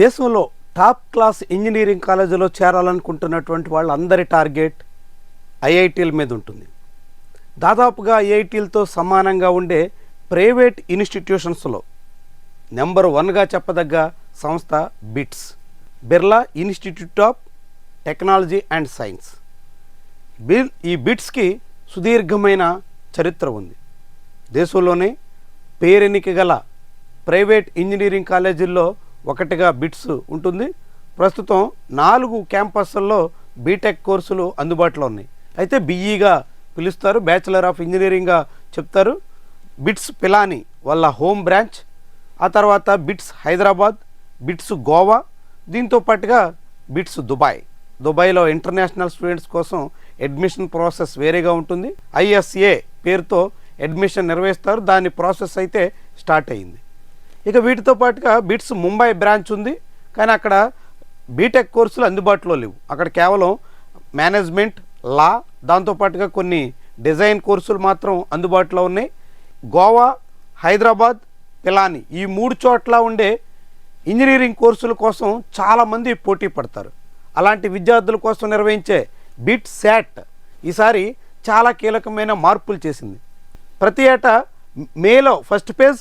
దేశంలో top class engineering కాలేజీలో చేరాలనుకుంటున్నటువంటి వాళ్ళందరి టార్గెట్ ఐఐటీల మీద ఉంటుంది. దాదాపుగా ఐఐటీలతో సమానంగా ఉండే ప్రైవేట్ ఇన్స్టిట్యూషన్స్లో నెంబర్ 1గా చెప్పదగ్గ సంస్థ bits, Birla institute of technology and science. ఈ బిట్స్కి సుదీర్ఘమైన చరిత్ర ఉంది. దేశంలోనే పేరెన్నిక గల ప్రైవేట్ ఇంజనీరింగ్ కాలేజీల్లో ఒకటిగా బిట్స్ ఉంటుంది. ప్రస్తుతం 4 క్యాంపస్ల్లో బీటెక్ కోర్సులు అందుబాటులో ఉన్నాయి. అయితే బీఈగా పిలుస్తారు, బ్యాచిలర్ ఆఫ్ ఇంజనీరింగ్గా చెప్తారు. బిట్స్ పిలాని వాళ్ళ హోమ్ బ్రాంచ్, ఆ తర్వాత బిట్స్ హైదరాబాద్, బిట్స్ గోవా, దీంతో పాటుగా బిట్స్ దుబాయ్లో ఇంటర్నేషనల్ స్టూడెంట్స్ కోసం అడ్మిషన్ ప్రాసెస్ వేరేగా ఉంటుంది. ఐఎస్ఏ పేరుతో అడ్మిషన్ నిర్వహిస్తారు. దాని ప్రాసెస్ అయితే స్టార్ట్ అయింది. ఇక వీటితో పాటుగా బిట్స్ ముంబై బ్రాంచ్ ఉంది, కానీ అక్కడ బీటెక్ కోర్సులు అందుబాటులో లేవు. అక్కడ కేవలం మేనేజ్మెంట్, లా, దాంతోపాటుగా కొన్ని డిజైన్ కోర్సులు మాత్రం అందుబాటులో ఉన్నాయి. గోవా, హైదరాబాద్, పిలాని ఈ 3 చోట్ల ఉండే ఇంజనీరింగ్ కోర్సుల కోసం చాలామంది పోటీ పడతారు. అలాంటి విద్యార్థుల కోసం నిర్వహించే బిట్ శాట్ ఈసారి చాలా కీలకమైన మార్పులు చేసింది. ప్రతి ఏటా మేలో ఫస్ట్ పేజ్,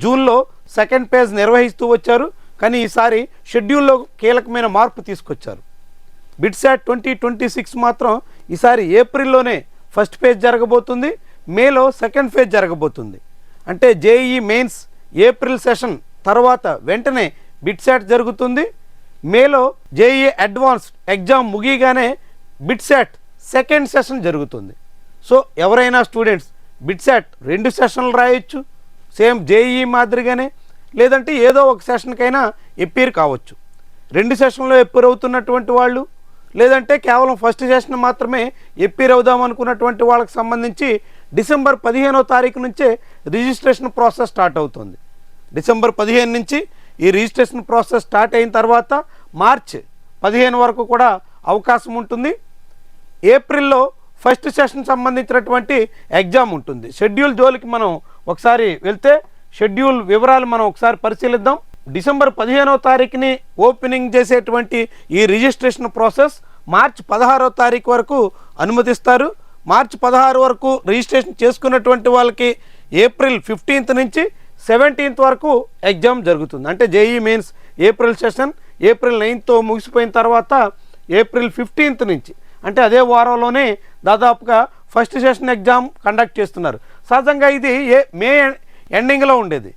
జూన్లో సెకండ్ పేజ్ నిర్వహిస్తూ వచ్చారు. కానీ ఈసారి షెడ్యూల్లో కీలకమైన మార్పు తీసుకొచ్చారు. బిట్సాట్ 2026 మాత్రం ఈసారి ఏప్రిల్లోనే ఫస్ట్ పేజ్ జరగబోతుంది, మేలో సెకండ్ పేజ్ జరగబోతుంది. అంటే జేఈఈ మెయిన్స్ ఏప్రిల్ సెషన్ తర్వాత వెంటనే బిట్సాట్ జరుగుతుంది. మేలో జేఈఈ అడ్వాన్స్డ్ ఎగ్జామ్ ముగియగానే బిట్సాట్ సెకండ్ సెషన్ జరుగుతుంది. సో ఎవరైనా స్టూడెంట్స్ బిట్సాట్ 2 సెషన్లు రాయొచ్చు, సేమ్ జేఈఈ మాదిరిగానే, లేదంటే ఏదో ఒక సెషన్కైనా ఎప్పీర్ కావచ్చు. 2 సెషన్లో ఎప్పీర్ అవుతున్నటువంటి వాళ్ళు, లేదంటే కేవలం ఫస్ట్ సెషన్ మాత్రమే ఎప్పీర్ అవుదాం అనుకున్నటువంటి వాళ్ళకి సంబంధించి డిసెంబర్ 15వ తారీఖు నుంచే రిజిస్ట్రేషన్ ప్రాసెస్ స్టార్ట్ అవుతుంది. డిసెంబర్ 15 నుంచి ఈ రిజిస్ట్రేషన్ ప్రాసెస్ స్టార్ట్ అయిన తర్వాత మార్చ్ 15 వరకు కూడా అవకాశం ఉంటుంది. ఏప్రిల్లో ఫస్ట్ సెషన్ సంబంధించినటువంటి ఎగ్జామ్ ఉంటుంది. షెడ్యూల్ జోలికి మనం ఒకసారి వెళ్తే షెడ్యూల్ వివరాలు మనం ఒకసారి పరిశీలిద్దాం. డిసెంబర్ 15వ తారీఖుని ఓపెనింగ్ చేసేటువంటి ఈ రిజిస్ట్రేషన్ ప్రాసెస్ మార్చ్ 16వ తారీఖు వరకు అనుమతిస్తారు. మార్చ్ 16 వరకు రిజిస్ట్రేషన్ చేసుకున్నటువంటి వాళ్ళకి ఏప్రిల్ 15th నుంచి 17th వరకు ఎగ్జామ్ జరుగుతుంది. అంటే JEE mains April session April 9తో ముగిసిపోయిన తర్వాత ఏప్రిల్ 15th నుంచి, అంటే అదే వారంలోనే దాదాపుగా ఫస్ట్ సెషన్ ఎగ్జామ్ కండక్ట్ చేస్తున్నారు. సహజంగా ఇది మే ఎండింగ్లో ఉండేది,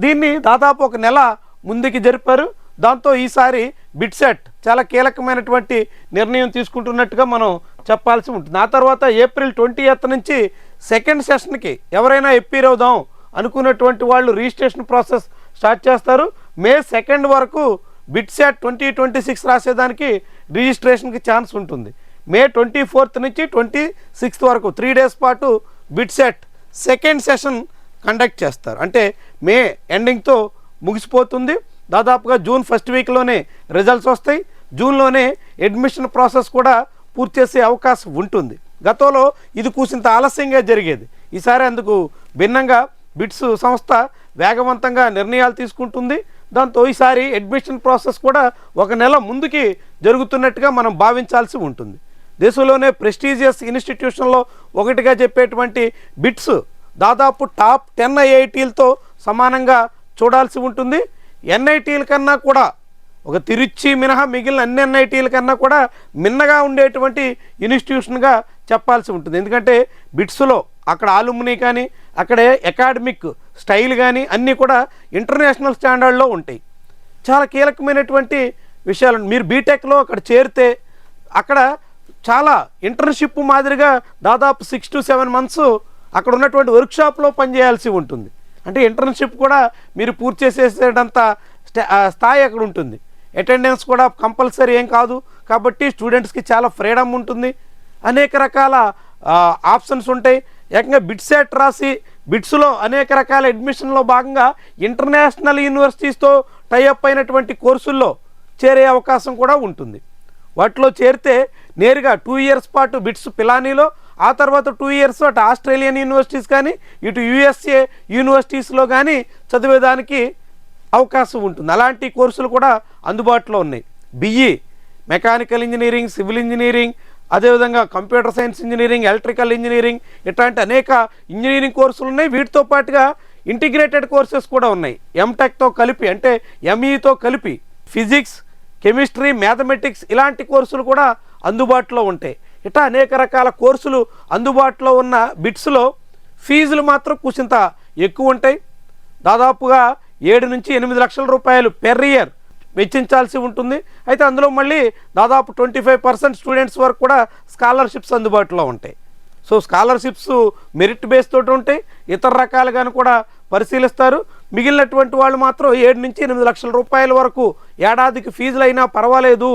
దీన్ని దాదాపు 1 నెల ముందుకి జరిపారు. దాంతో ఈసారి బిట్సాట్ చాలా కీలకమైనటువంటి నిర్ణయం తీసుకుంటున్నట్టుగా మనం చెప్పాల్సి ఉంటుంది. ఆ తర్వాత ఏప్రిల్ 20th నుంచి సెకండ్ సెషన్కి ఎవరైనా ఎప్పీర్ అవుదాం అనుకున్నటువంటి వాళ్ళు రిజిస్ట్రేషన్ ప్రాసెస్ స్టార్ట్ చేస్తారు. మే 2 వరకు బిట్సాట్ 2026 రాసేదానికి రిజిస్ట్రేషన్కి ఛాన్స్ ఉంటుంది. మే 24th నుంచి 26th వరకు 3 days పాటు బిట్సాట్ సెకండ్ సెషన్ కండక్ట్ చేస్తారు. అంటే మే ఎండింగ్తో ముగిసిపోతుంది. దాదాపుగా జూన్ ఫస్ట్ వీక్లోనే రిజల్ట్స్ వస్తాయి. జూన్లోనే అడ్మిషన్ ప్రాసెస్ కూడా పూర్తి చేసే అవకాశం ఉంటుంది. గతంలో ఇది కూసింత ఆలస్యంగా జరిగేది. ఈసారి అందుకు భిన్నంగా బిట్స్ సంస్థ వేగవంతంగా నిర్ణయాలు తీసుకుంటుంది. దాంతో ఈసారి అడ్మిషన్ ప్రాసెస్ కూడా 1 నెల ముందుకి జరుగుతున్నట్టుగా మనం భావించాల్సి ఉంటుంది. దేశంలోనే ప్రెస్టీజియస్ ఇన్స్టిట్యూషన్లో ఒకటిగా చెప్పేటువంటి బిట్స్ దాదాపు టాప్ 10 ఐఐటీలతో సమానంగా చూడాల్సి ఉంటుంది. ఎన్ఐటీల కన్నా కూడా, ఒక తిరుచి మినహా మిగిలిన అన్ని ఎన్ఐటీల కన్నా కూడా మిన్నగా ఉండేటువంటి ఇన్స్టిట్యూషన్గా చెప్పాల్సి ఉంటుంది. ఎందుకంటే బిట్స్లో అక్కడ ఆలుమినీ కానీ, అక్కడే అకాడమిక్ స్టైల్ కానీ అన్నీ కూడా ఇంటర్నేషనల్ స్టాండర్డ్లో ఉంటాయి. చాలా కీలకమైనటువంటి విషయాలు. మీరు బీటెక్లో అక్కడ చేరితే అక్కడ చాలా ఇంటర్న్షిప్ మాదిరిగా దాదాపు 6 to 7 months అక్కడ ఉన్నటువంటి వర్క్షాప్లో పనిచేయాల్సి ఉంటుంది. అంటే ఇంటర్న్షిప్ కూడా మీరు పూర్తి చేసేసేటంత స్థాయి అక్కడ ఉంటుంది. అటెండెన్స్ కూడా కంపల్సరీ ఏం కాదు, కాబట్టి స్టూడెంట్స్కి చాలా ఫ్రీడమ్ ఉంటుంది. అనేక రకాల ఆప్షన్స్ ఉంటాయి. ఏకంగా బిట్సాట్ రాసి బిట్స్లో అనేక రకాల అడ్మిషన్లో భాగంగా ఇంటర్నేషనల్ యూనివర్సిటీస్తో టైఅప్ అయినటువంటి కోర్సుల్లో చేరే అవకాశం కూడా ఉంటుంది. వాటిలో చేరితే నేరుగా 2 years పాటు బిట్స్ పిలానీలో, ఆ తర్వాత 2 years అటు ఆస్ట్రేలియన్ యూనివర్సిటీస్ కానీ, ఇటు యుఎస్ఏ యూనివర్సిటీస్లో కానీ చదివేదానికి అవకాశం ఉంటుంది. అలాంటి కోర్సులు కూడా అందుబాటులో ఉన్నాయి. BE, mechanical engineering, civil engineering, అదేవిధంగా computer science engineering, electrical engineering, ఇట్లాంటి అనేక ఇంజనీరింగ్ కోర్సులు ఉన్నాయి. వీటితో పాటుగా ఇంటిగ్రేటెడ్ కోర్సెస్ కూడా ఉన్నాయి. ఎంటెక్తో కలిపి, అంటే ఎంఈతో కలిపి ఫిజిక్స్, కెమిస్ట్రీ, మ్యాథమెటిక్స్ ఇలాంటి కోర్సులు కూడా అందుబాటులో ఉంటాయి. ఇట్లా అనేక రకాల కోర్సులు అందుబాటులో ఉన్న బిట్స్లో ఫీజులు మాత్రం కొంచెంత ఎక్కువ ఉంటాయి. దాదాపుగా 7 నుంచి 8 లక్షల రూపాయలు పెర్ ఇయర్ వెచ్చించాల్సి ఉంటుంది. అయితే అందులో మళ్ళీ దాదాపు 25% స్టూడెంట్స్ వరకు కూడా స్కాలర్షిప్స్ అందుబాటులో ఉంటాయి. సో స్కాలర్షిప్స్ మెరిట్ బేస్ తోటి ఉంటాయి, ఇతర రకాలుగాను కూడా పరిశీలిస్తారు. మిగిలినటువంటి వాళ్ళు మాత్రం 7 నుంచి 8 లక్షల రూపాయల వరకు ఏడాదికి ఫీజులు అయినా పర్వాలేదు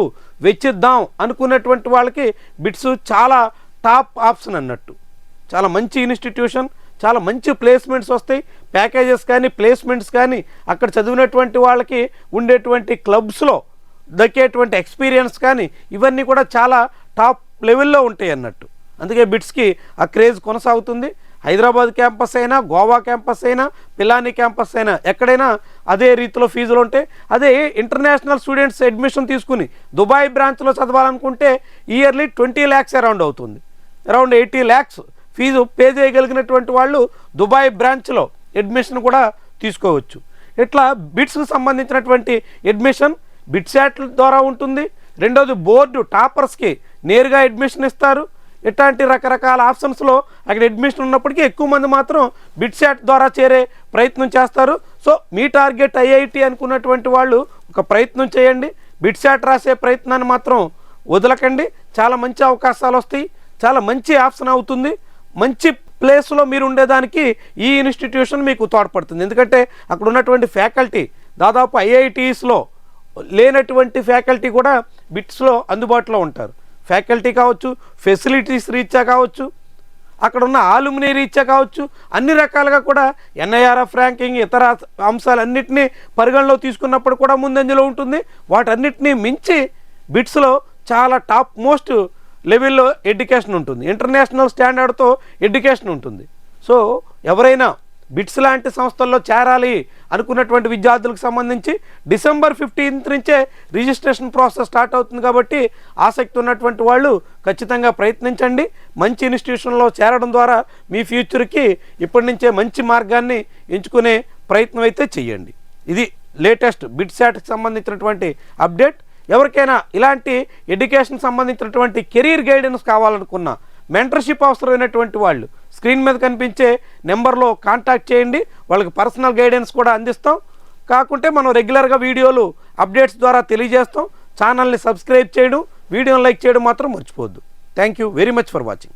వెచ్చిద్దాం అనుకున్నటువంటి వాళ్ళకి బిట్స్ చాలా టాప్ ఆప్షన్ అన్నట్టు. చాలా మంచి ఇన్స్టిట్యూషన్, చాలా మంచి ప్లేస్మెంట్స్ వస్తాయి. ప్యాకేజెస్ కానీ, ప్లేస్మెంట్స్ కానీ, అక్కడ చదివినటువంటి వాళ్ళకి ఉండేటువంటి క్లబ్స్లో దక్కేటువంటి ఎక్స్పీరియన్స్ కానీ, ఇవన్నీ కూడా చాలా టాప్ లెవెల్లో ఉంటాయి అన్నట్టు. అందుకే బిట్స్కి ఆ క్రేజ్ కొనసాగుతుంది. హైదరాబాద్ క్యాంపస్ అయినా, గోవా క్యాంపస్ అయినా, పిలానీ క్యాంపస్ అయినా, ఎక్కడైనా అదే రీతిలో ఫీజులు ఉంటాయి. అదే ఇంటర్నేషనల్ స్టూడెంట్స్ అడ్మిషన్ తీసుకుని దుబాయ్ బ్రాంచ్లో చదవాలనుకుంటే ఇయర్లీ 20 lakhs అరౌండ్ అవుతుంది. అరౌండ్ 80 lakhs ఫీజు పే చేయగలిగినటువంటి వాళ్ళు దుబాయ్ బ్రాంచ్లో అడ్మిషన్ కూడా తీసుకోవచ్చు. ఇట్లా బిట్స్కి సంబంధించినటువంటి అడ్మిషన్ బిట్సాట్ ద్వారా ఉంటుంది. రెండోది బోర్డు టాపర్స్కి నేరుగా అడ్మిషన్ ఇస్తారు. ఇట్లాంటి రకరకాల ఆప్షన్స్లో అక్కడ అడ్మిషన్ ఉన్నప్పటికీ ఎక్కువ మంది మాత్రం బిట్సాట్ ద్వారా చేరే ప్రయత్నం చేస్తారు. సో మీ టార్గెట్ ఐఐటి అనుకున్నటువంటి వాళ్ళు ఒక ప్రయత్నం చేయండి. బిట్సాట్ రాసే ప్రయత్నాన్ని మాత్రం వదలకండి. చాలా మంచి అవకాశాలు వస్తాయి, చాలా మంచి ఆప్షన్ అవుతుంది. మంచి ప్లేస్లో మీరు ఉండేదానికి ఈ ఇన్స్టిట్యూషన్ మీకు తోడ్పడుతుంది. ఎందుకంటే అక్కడ ఉన్నటువంటి ఫ్యాకల్టీ దాదాపు ఐఐటీస్లో లేనటువంటి ఫ్యాకల్టీ కూడా బిట్స్లో అందుబాటులో ఉంటారు. ఫ్యాకల్టీ కావచ్చు, ఫెసిలిటీస్ రీత్యా కావచ్చు, అక్కడ ఉన్న ఆలుమినీ రీత్యా కావచ్చు, అన్ని రకాలుగా కూడా ఎన్ఐఆర్ఎఫ్ ర్యాంకింగ్, ఇతర అంశాలన్నింటినీ పరిగణలో తీసుకున్నప్పుడు కూడా ముందంజలో ఉంటుంది. వాటన్నిటినీ మించి బిట్స్లో చాలా టాప్ మోస్ట్ లెవెల్లో ఎడ్యుకేషన్ ఉంటుంది. ఇంటర్నేషనల్ స్టాండర్డ్తో ఎడ్యుకేషన్ ఉంటుంది. సో ఎవరైనా బిట్స్ లాంటి సంస్థల్లో చేరాలి అనుకున్నటువంటి విద్యార్థులకు సంబంధించి December 15th నుంచే రిజిస్ట్రేషన్ ప్రాసెస్ స్టార్ట్ అవుతుంది. కాబట్టి ఆసక్తి ఉన్నటువంటి వాళ్ళు ఖచ్చితంగా ప్రయత్నించండి. మంచి ఇన్స్టిట్యూషన్లో చేరడం ద్వారా మీ ఫ్యూచర్కి ఇప్పటి నుంచే మంచి మార్గాన్ని ఎంచుకునే ప్రయత్నం అయితే చేయండి. ఇది లేటెస్ట్ బిట్సాట్కి సంబంధించినటువంటి అప్డేట్. ఎవరికైనా ఇలాంటి ఎడ్యుకేషన్ సంబంధించినటువంటి కెరీర్ గైడెన్స్ కావాలనుకున్నా, మెంటర్షిప్ అవసరమైనటువంటి వాళ్ళు స్క్రీన్ మీద కనిపించే నెంబర్లో కాంటాక్ట్ చేయండి. వాళ్ళకి పర్సనల్ గైడెన్స్ కూడా అందిస్తాం. కాకుంటే మనం రెగ్యులర్గా వీడియోలు అప్డేట్స్ ద్వారా తెలియజేస్తాం. ఛానల్ని సబ్స్క్రైబ్ చేయడం, వీడియోని లైక్ చేయడం మాత్రం మర్చిపోవద్దు. Thank you very much for watching.